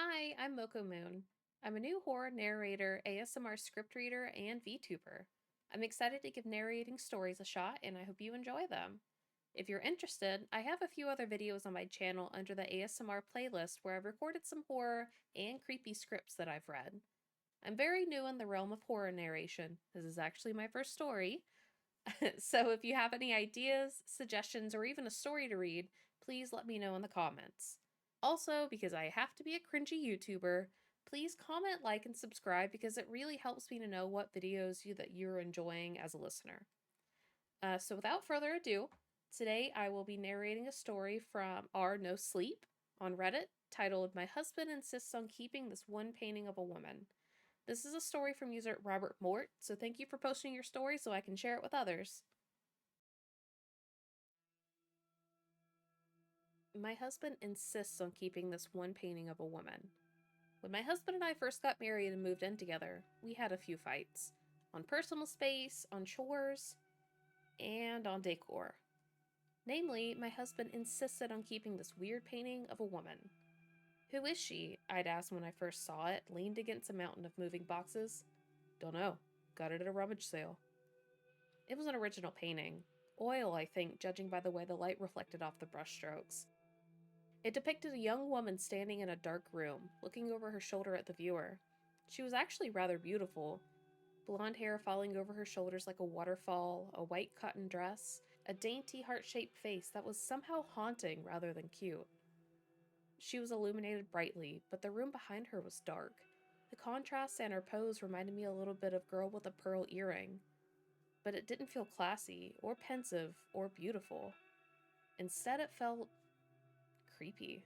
Hi, I'm Moko Moon. I'm a new horror narrator, ASMR script reader, and VTuber. I'm excited to give narrating stories a shot, and I hope you enjoy them. If you're interested, I have a few other videos on my channel under the ASMR playlist where I've recorded some horror and creepy scripts that I've read. I'm very new in the realm of horror narration. This is actually my first story. So if you have any ideas, suggestions, or even a story to read, please let me know in the comments. Also, because I have to be a cringy YouTuber, please comment, like, and subscribe because it really helps me to know what videos that you're enjoying as a listener. So without further ado, today I will be narrating a story from R No Sleep on Reddit titled "My Husband Insists on Keeping This One Painting of a Woman." This is a story from user Robert Mort, so thank you for posting your story so I can share it with others. My husband insists on keeping this one painting of a woman. When my husband and I first got married and moved in together, we had a few fights. On personal space, on chores, and on decor. Namely, my husband insisted on keeping this weird painting of a woman. "Who is she?" I'd asked when I first saw it, leaned against a mountain of moving boxes. "Dunno. Got it at a rummage sale." It was an original painting. Oil, I think, judging by the way the light reflected off the brushstrokes. It depicted a young woman standing in a dark room, looking over her shoulder at the viewer. She was actually rather beautiful. Blonde hair falling over her shoulders like a waterfall, a white cotton dress, a dainty heart-shaped face that was somehow haunting rather than cute. She was illuminated brightly, but the room behind her was dark. The contrast and her pose reminded me a little bit of Girl with a Pearl Earring, but it didn't feel classy, or pensive, or beautiful. Instead, it felt creepy.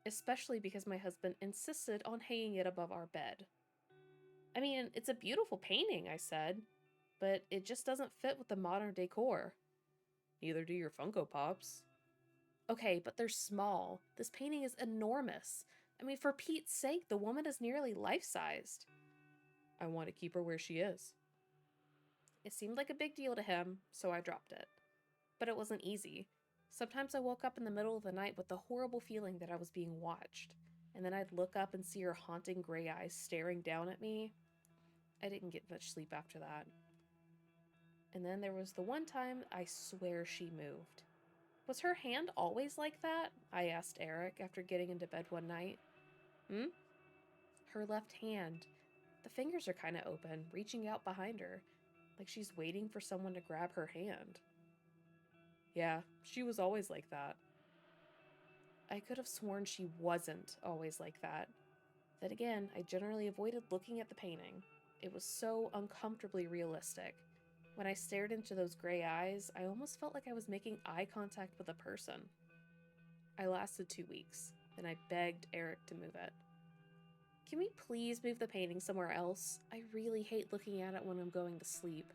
Especially because my husband insisted on hanging it above our bed. "I mean, it's a beautiful painting," I said, "but it just doesn't fit with the modern decor." "Neither do your Funko Pops." "Okay, but they're small. This painting is enormous. I mean, for Pete's sake, the woman is nearly life-sized." "I want to keep her where she is." It seemed like a big deal to him, so I dropped it. But it wasn't easy. Sometimes I woke up in the middle of the night with the horrible feeling that I was being watched, and then I'd look up and see her haunting gray eyes staring down at me. I didn't get much sleep after that. And then there was the one time I swear she moved. "Was her hand always like that?" I asked Eric after getting into bed one night. "Hmm?" "Her left hand. The fingers are kinda open, reaching out behind her, like she's waiting for someone to grab her hand." "Yeah, she was always like that." I could have sworn she wasn't always like that. Then again, I generally avoided looking at the painting. It was so uncomfortably realistic. When I stared into those gray eyes, I almost felt like I was making eye contact with a person. I lasted 2 weeks, then I begged Eric to move it. "Can we please move the painting somewhere else? I really hate looking at it when I'm going to sleep."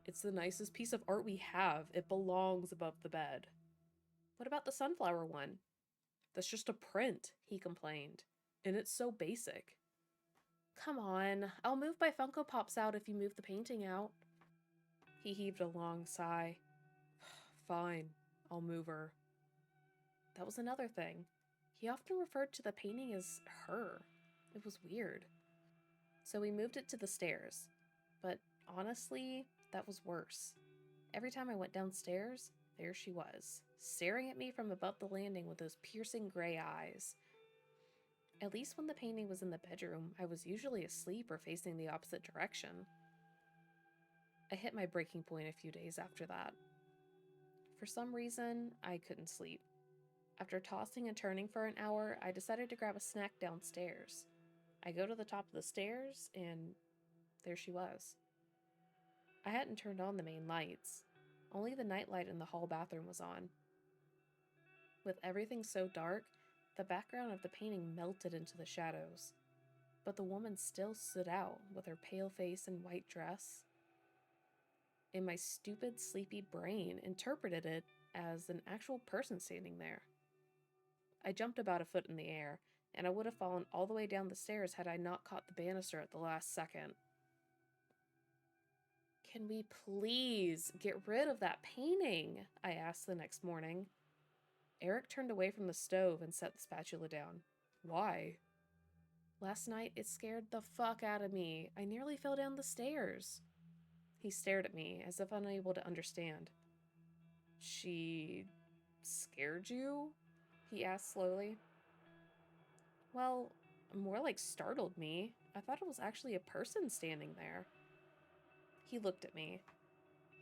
"It's the nicest piece of art we have. It belongs above the bed." "What about the sunflower one?" "That's just a print," he complained. "And it's so basic." "Come on, I'll move my Funko Pops out if you move the painting out." He heaved a long sigh. "Fine, I'll move her." That was another thing. He often referred to the painting as her. It was weird. So we moved it to the stairs. But honestly, that was worse. Every time I went downstairs, there she was, staring at me from above the landing with those piercing gray eyes. At least when the painting was in the bedroom, I was usually asleep or facing the opposite direction. I hit my breaking point a few days after that. For some reason, I couldn't sleep. After tossing and turning for an hour, I decided to grab a snack downstairs. I go to the top of the stairs, and there she was. I hadn't turned on the main lights. Only the nightlight in the hall bathroom was on. With everything so dark, the background of the painting melted into the shadows. But the woman still stood out, with her pale face and white dress. And my stupid, sleepy brain interpreted it as an actual person standing there. I jumped about a foot in the air, and I would have fallen all the way down the stairs had I not caught the banister at the last second. "Can we please get rid of that painting?" I asked the next morning. Eric turned away from the stove and set the spatula down. Why? Last night, it scared the fuck out of me. I nearly fell down the stairs. He stared at me, as if unable to understand. She scared you? He asked slowly. Well, more like startled me. I thought it was actually a person standing there. He looked at me,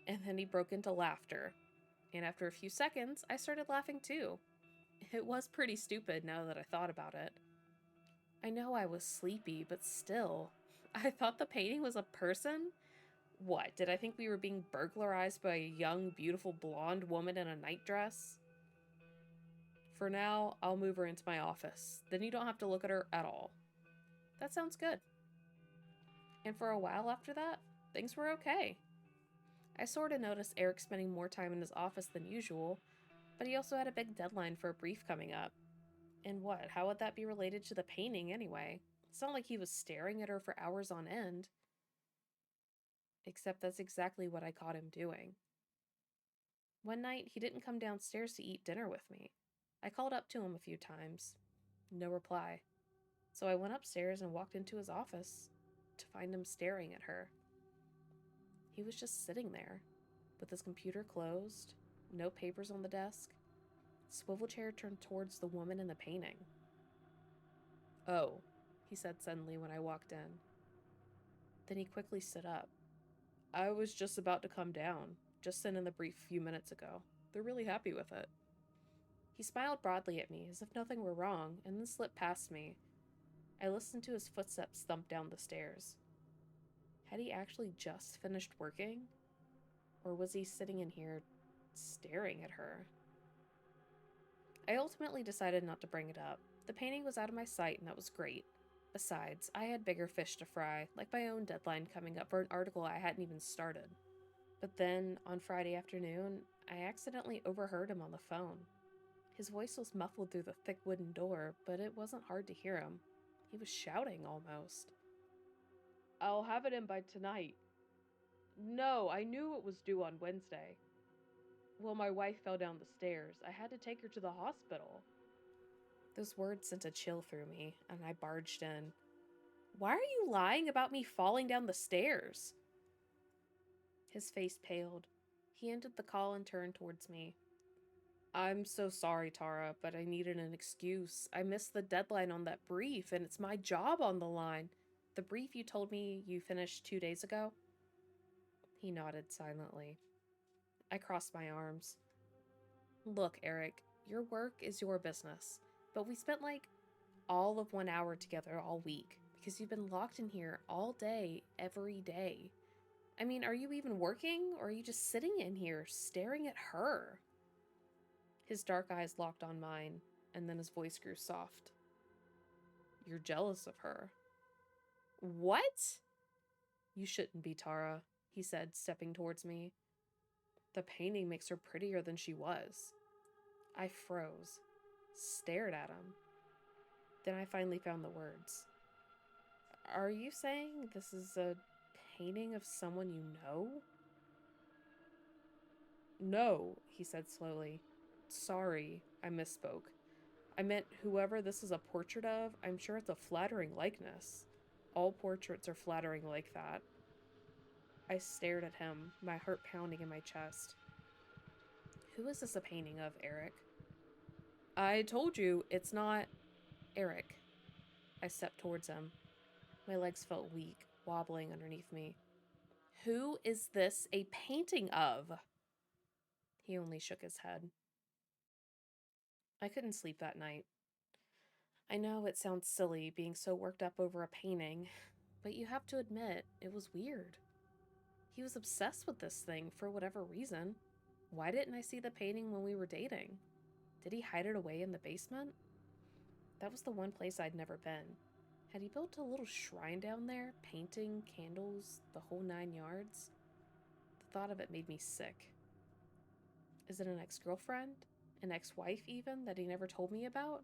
and then he broke into laughter. And after a few seconds, I started laughing too. It was pretty stupid now that I thought about it. I know I was sleepy, but still. I thought the painting was a person? What, did I think we were being burglarized by a young, beautiful blonde woman in a nightdress? For now, I'll move her into my office. Then you don't have to look at her at all. That sounds good. And for a while after that, things were okay. I sort of noticed Eric spending more time in his office than usual, but he also had a big deadline for a brief coming up. And what? How would that be related to the painting anyway? It's not like he was staring at her for hours on end. Except that's exactly what I caught him doing. One night, he didn't come downstairs to eat dinner with me. I called up to him a few times. No reply. So I went upstairs and walked into his office to find him staring at her. He was just sitting there, with his computer closed, no papers on the desk, swivel chair turned towards the woman in the painting. Oh, he said suddenly when I walked in. Then he quickly stood up. I was just about to come down, just sent in the brief a few minutes ago. They're really happy with it. He smiled broadly at me as if nothing were wrong, and then slipped past me. I listened to his footsteps thump down the stairs. Had he actually just finished working? Or was he sitting in here staring at her? I ultimately decided not to bring it up. The painting was out of my sight, and that was great. Besides, I had bigger fish to fry, like my own deadline coming up for an article I hadn't even started. But then, on Friday afternoon, I accidentally overheard him on the phone. His voice was muffled through the thick wooden door, but it wasn't hard to hear him. He was shouting almost. I'll have it in by tonight. No, I knew it was due on Wednesday. Well, my wife fell down the stairs. I had to take her to the hospital. Those words sent a chill through me, and I barged in. Why are you lying about me falling down the stairs? His face paled. He ended the call and turned towards me. I'm so sorry, Tara, but I needed an excuse. I missed the deadline on that brief, and it's my job on the line. The brief you told me you finished 2 days ago? He nodded silently. I crossed my arms. Look, Eric, your work is your business, but we spent like all of 1 hour together all week because you've been locked in here all day, every day. I mean, are you even working, or are you just sitting in here staring at her? His dark eyes locked on mine, and then his voice grew soft. You're jealous of her. What? You shouldn't be, Tara, he said, stepping towards me. The painting makes her prettier than she was. I froze, stared at him. Then I finally found the words. Are you saying this is a painting of someone you know? No, he said slowly. Sorry, I misspoke. I meant whoever this is a portrait of, I'm sure it's a flattering likeness. All portraits are flattering like that. I stared at him, my heart pounding in my chest. Who is this a painting of, Eric? I told you, it's not... Eric. I stepped towards him. My legs felt weak, wobbling underneath me. Who is this a painting of? He only shook his head. I couldn't sleep that night. I know it sounds silly being so worked up over a painting, but you have to admit, it was weird. He was obsessed with this thing for whatever reason. Why didn't I see the painting when we were dating? Did he hide it away in the basement? That was the one place I'd never been. Had he built a little shrine down there, painting, candles, the whole 9 yards? The thought of it made me sick. Is it an ex-girlfriend? An ex-wife even, that he never told me about?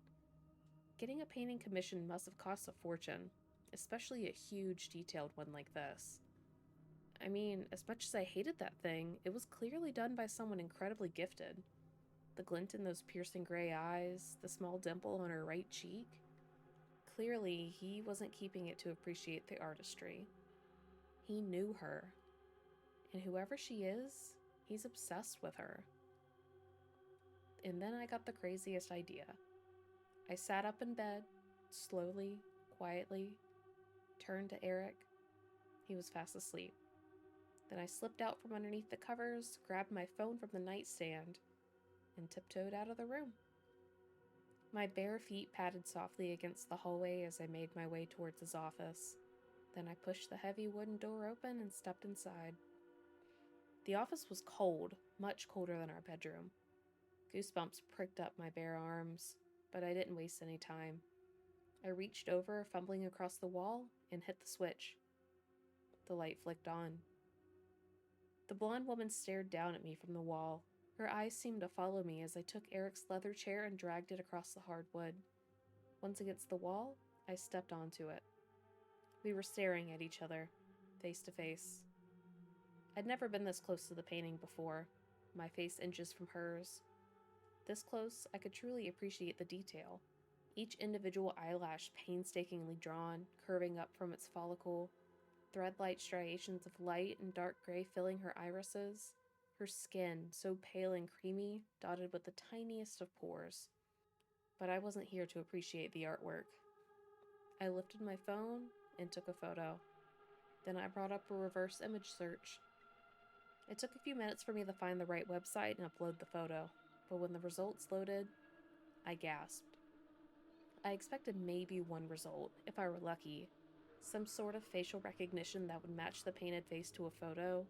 Getting a painting commissioned must have cost a fortune, especially a huge, detailed one like this. I mean, as much as I hated that thing, it was clearly done by someone incredibly gifted. The glint in those piercing gray eyes, the small dimple on her right cheek. Clearly, he wasn't keeping it to appreciate the artistry. He knew her, and whoever she is, he's obsessed with her. And then I got the craziest idea. I sat up in bed, slowly, quietly, turned to Eric. He was fast asleep. Then I slipped out from underneath the covers, grabbed my phone from the nightstand, and tiptoed out of the room. My bare feet patted softly against the hallway as I made my way towards his office. Then I pushed the heavy wooden door open and stepped inside. The office was cold, much colder than our bedroom. Goosebumps pricked up my bare arms, but I didn't waste any time. I reached over, fumbling across the wall, and hit the switch. The light flicked on. The blonde woman stared down at me from the wall. Her eyes seemed to follow me as I took Eric's leather chair and dragged it across the hardwood. Once against the wall, I stepped onto it. We were staring at each other, face to face. I'd never been this close to the painting before, my face inches from hers. This close, I could truly appreciate the detail. Each individual eyelash painstakingly drawn, curving up from its follicle, thread-like striations of light and dark gray filling her irises, her skin so pale and creamy, dotted with the tiniest of pores. But I wasn't here to appreciate the artwork. I lifted my phone and took a photo. Then I brought up a reverse image search. It took a few minutes for me to find the right website and upload the photo, but when the results loaded, I gasped. I expected maybe one result, if I were lucky. Some sort of facial recognition that would match the painted face to a photo,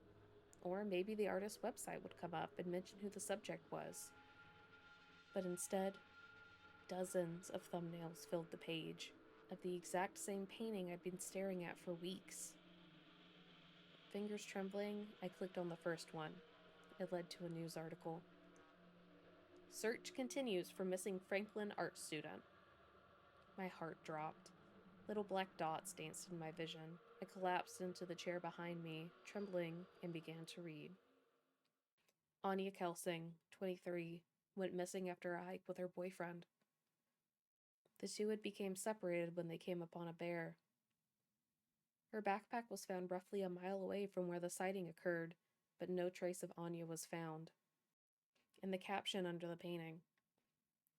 or maybe the artist's website would come up and mention who the subject was. But instead, dozens of thumbnails filled the page, of the exact same painting I'd been staring at for weeks. Fingers trembling, I clicked on the first one. It led to a news article. Search continues for missing Franklin art student. My heart dropped. Little black dots danced in my vision. I collapsed into the chair behind me, trembling, and began to read. Anya Kelsing, 23, went missing after a hike with her boyfriend. The two had become separated when they came upon a bear. Her backpack was found roughly a mile away from where the sighting occurred, but no trace of Anya was found. And the caption under the painting.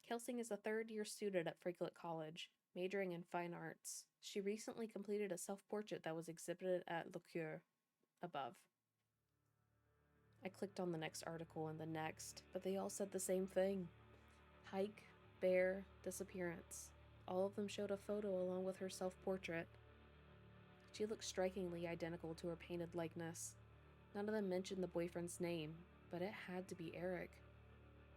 Kelsing is a third-year student at Friglet College, majoring in fine arts. She recently completed a self-portrait that was exhibited at Le Coeur, above. I clicked on the next article and the next, but they all said the same thing. Hike, bear, disappearance. All of them showed a photo along with her self-portrait. She looked strikingly identical to her painted likeness. None of them mentioned the boyfriend's name, but it had to be Eric.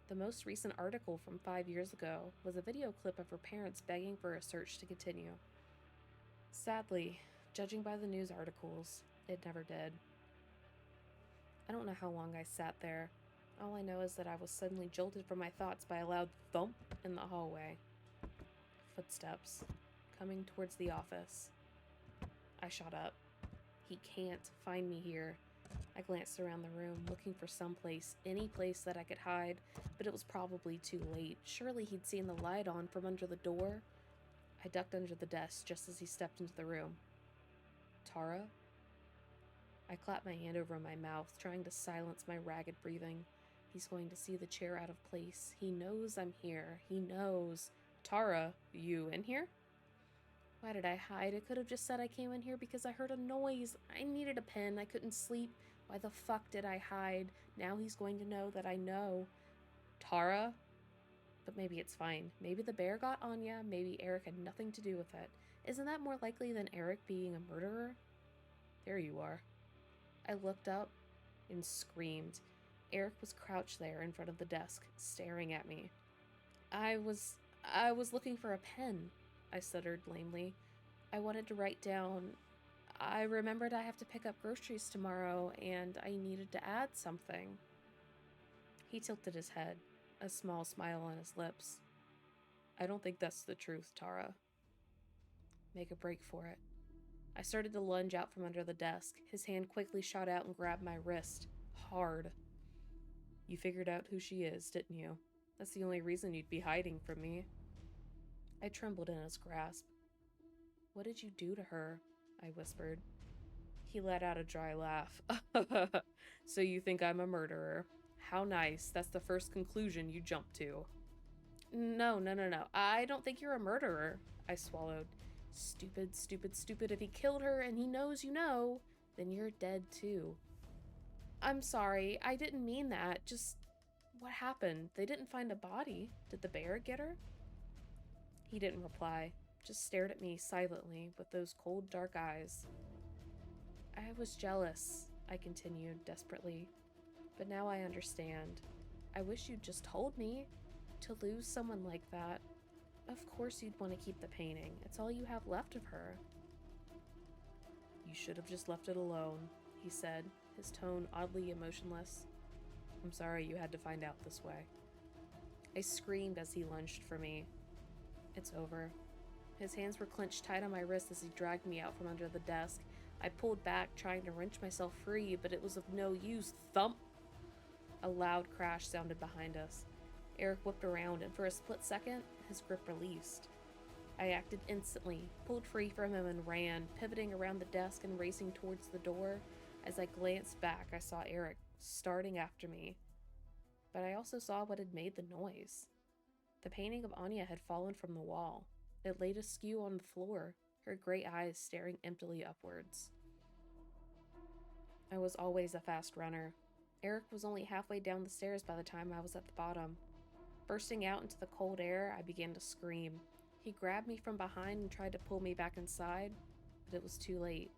The most recent article from 5 years ago was a video clip of her parents begging for a search to continue. Sadly, judging by the news articles, it never did. I don't know how long I sat there. All I know is that I was suddenly jolted from my thoughts by a loud thump in the hallway. Footsteps, coming towards the office. I shot up. He can't find me here. I glanced around the room, looking for someplace, any place that I could hide, but it was probably too late. Surely he'd seen the light on from under the door. I ducked under the desk just as he stepped into the room. Tara? I clapped my hand over my mouth, trying to silence my ragged breathing. He's going to see the chair out of place. He knows I'm here. He knows. Tara, you in here? Why did I hide? I could have just said I came in here because I heard a noise. I needed a pen. I couldn't sleep. Why the fuck did I hide? Now he's going to know that I know. Tara? But maybe it's fine. Maybe the bear got Anya. Maybe Eric had nothing to do with it. Isn't that more likely than Eric being a murderer? There you are. I looked up and screamed. Eric was crouched there in front of the desk, staring at me. I was looking for a pen, I stuttered lamely. I wanted to write down. I remembered I have to pick up groceries tomorrow, and I needed to add something. He tilted his head, a small smile on his lips. I don't think that's the truth, Tara. Make a break for it. I started to lunge out from under the desk. His hand quickly shot out and grabbed my wrist. Hard. You figured out who she is, didn't you? That's the only reason you'd be hiding from me. I trembled in his grasp. What did you do to her? I whispered. He let out a dry laugh. So you think I'm a murderer? How nice. That's the first conclusion you jump to. No, no, no, no. I don't think you're a murderer, I swallowed. Stupid, stupid, stupid. If he killed her and he knows you know, then you're dead too. I'm sorry. I didn't mean that. Just what happened? They didn't find a body. Did the bear get her? He didn't reply, just stared at me silently with those cold, dark eyes. I was jealous, I continued desperately, but now I understand. I wish you'd just told me. To lose someone like that, of course you'd want to keep the painting. It's all you have left of her. You should have just left it alone, he said, his tone oddly emotionless. I'm sorry you had to find out this way. I screamed as he lunged for me. It's over. His hands were clenched tight on my wrist as he dragged me out from under the desk. I pulled back, trying to wrench myself free, but it was of no use. Thump! A loud crash sounded behind us. Eric whipped around, and for a split second, his grip released. I acted instantly, pulled free from him and ran, pivoting around the desk and racing towards the door. As I glanced back, I saw Eric starting after me. But I also saw what had made the noise. The painting of Anya had fallen from the wall. It laid askew on the floor, her gray eyes staring emptily upwards. I was always a fast runner. Eric was only halfway down the stairs by the time I was at the bottom. Bursting out into the cold air, I began to scream. He grabbed me from behind and tried to pull me back inside, but it was too late.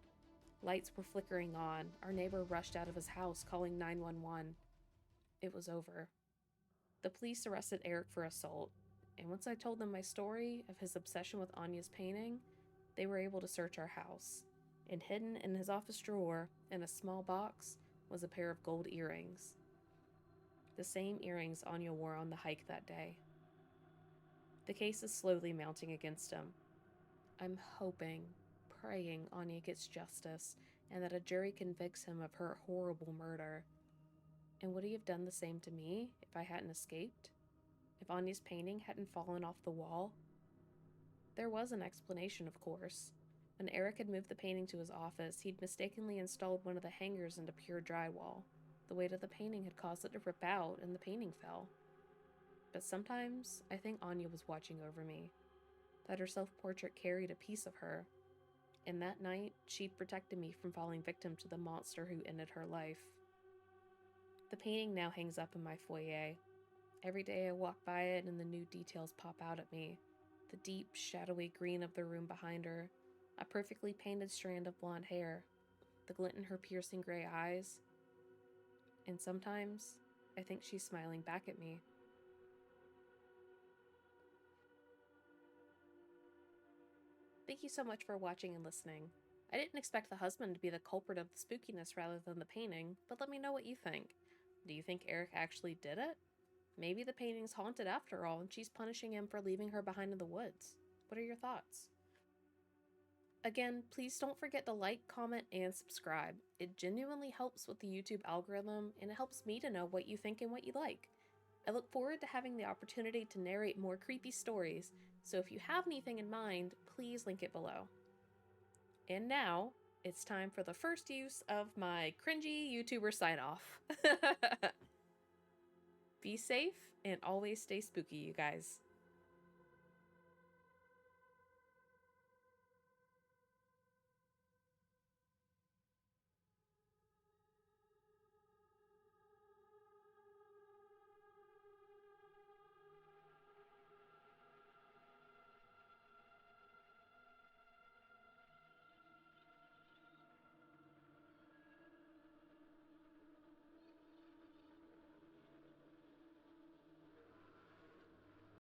Lights were flickering on. Our neighbor rushed out of his house, calling 911. It was over. The police arrested Eric for assault, and once I told them my story of his obsession with Anya's painting, they were able to search our house. And hidden in his office drawer, in a small box, was a pair of gold earrings. The same earrings Anya wore on the hike that day. The case is slowly mounting against him. I'm hoping, praying Anya gets justice, and that a jury convicts him of her horrible murder. And would he have done the same to me if I hadn't escaped? If Anya's painting hadn't fallen off the wall? There was an explanation, of course. When Eric had moved the painting to his office, he'd mistakenly installed one of the hangers into pure drywall. The weight of the painting had caused it to rip out, and the painting fell. But sometimes, I think Anya was watching over me. That her self-portrait carried a piece of her. And that night, she'd protected me from falling victim to the monster who ended her life. The painting now hangs up in my foyer. Every day I walk by it and the new details pop out at me. The deep, shadowy green of the room behind her, a perfectly painted strand of blonde hair, the glint in her piercing gray eyes. And sometimes, I think she's smiling back at me. Thank you so much for watching and listening. I didn't expect the husband to be the culprit of the spookiness rather than the painting, but let me know what you think. Do you think Eric actually did it? Maybe the painting's haunted after all, and she's punishing him for leaving her behind in the woods. What are your thoughts? Again, please don't forget to like, comment, and subscribe. It genuinely helps with the YouTube algorithm, and it helps me to know what you think and what you like. I look forward to having the opportunity to narrate more creepy stories, so if you have anything in mind, please link it below. And now, it's time for the first use of my cringy YouTuber sign-off. Be safe and always stay spooky, you guys.